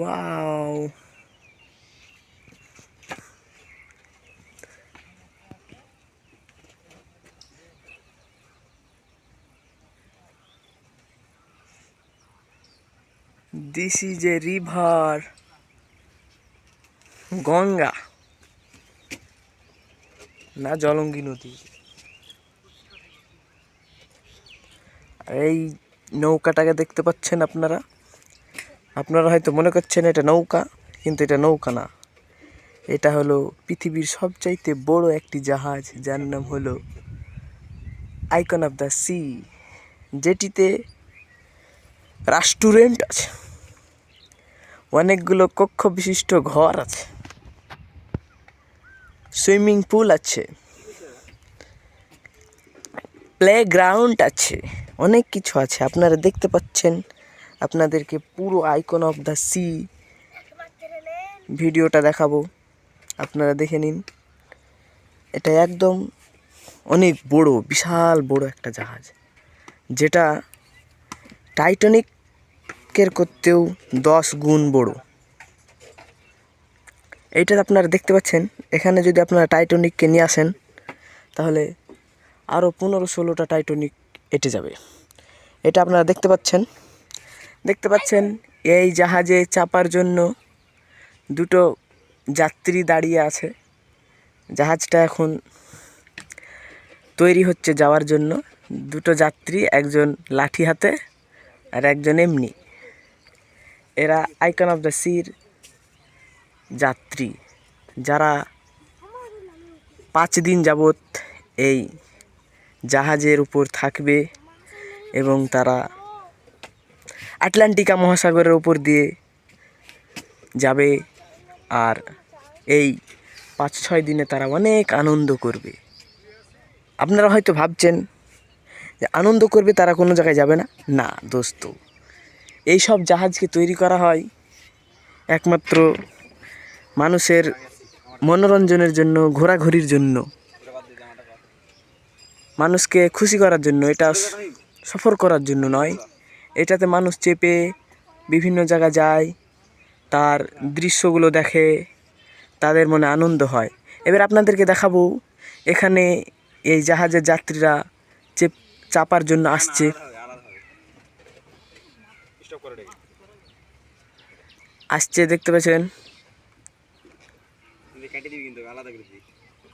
Wow. This is a river, Ganga না জলঙ্গি নদী। এই নৌকাটাকে দেখতে পাচ্ছেন আপনারা হয়তো মনে করছেন এটা নৌকা, কিন্তু এটা নৌকা না। এটা হলো পৃথিবীর সবচাইতে বড় একটি জাহাজ, যার নাম হলো আইকন অফ দ্য সি, যেটিতে রেস্টুরেন্ট আছে, অনেকগুলো কক্ষ বিশিষ্ট ঘর আছে, সুইমিং পুল আছে, প্লেগ্রাউন্ড আছে, অনেক কিছু আছে। আপনারা দেখতে পাচ্ছেন, আপনাদেরকে পুরো আইকন অফ দ্য সি ভিডিওটা দেখাবো, আপনারা দেখে নিন। এটা একদম অনেক বড়, বিশাল বড় একটা জাহাজ, যেটা টাইটানিকের করতেও 10 গুণ বড়। এইটা আপনারা দেখতে পাচ্ছেন। এখানে যদি আপনারা টাইটানিককে নিয়ে আসেন, তাহলে আরও 15-16টা টাইটানিক এঁটে যাবে। এটা আপনারা দেখতে পাচ্ছেন। এই জাহাজে চাপার জন্য দুটো যাত্রী দাঁড়িয়ে আছে। জাহাজটা এখন তৈরি হচ্ছে যাওয়ার জন্য। দুটো যাত্রী, একজন লাঠি হাতে আর একজন এমনি। এরা আইকন অফ দ্য সির যাত্রী, যারা 5 দিন যাবৎ এই জাহাজের উপর থাকবে এবং তারা আটলান্টিকা মহাসাগরের উপর দিয়ে যাবে। আর এই 5-6 দিনে তারা অনেক আনন্দ করবে। আপনারা হয়তো ভাবছেন যে আনন্দ করবে, তারা কোনো জায়গায় যাবে না। না দোস্ত, এই সব জাহাজকে তৈরি করা হয় একমাত্র মানুষের মনোরঞ্জনের জন্য, ঘোরাঘুরির জন্য, মানুষকে খুশি করার জন্য। এটা সফর করার জন্য নয়। এটাতে মানুষ চেপে বিভিন্ন জায়গায় যায়, তার দৃশ্যগুলো দেখে, তাদের মনে আনন্দ হয়। এবার আপনাদেরকে দেখাবো, এখানে এই জাহাজের যাত্রীরা চাপার জন্য আসছে দেখতে পাচ্ছেন।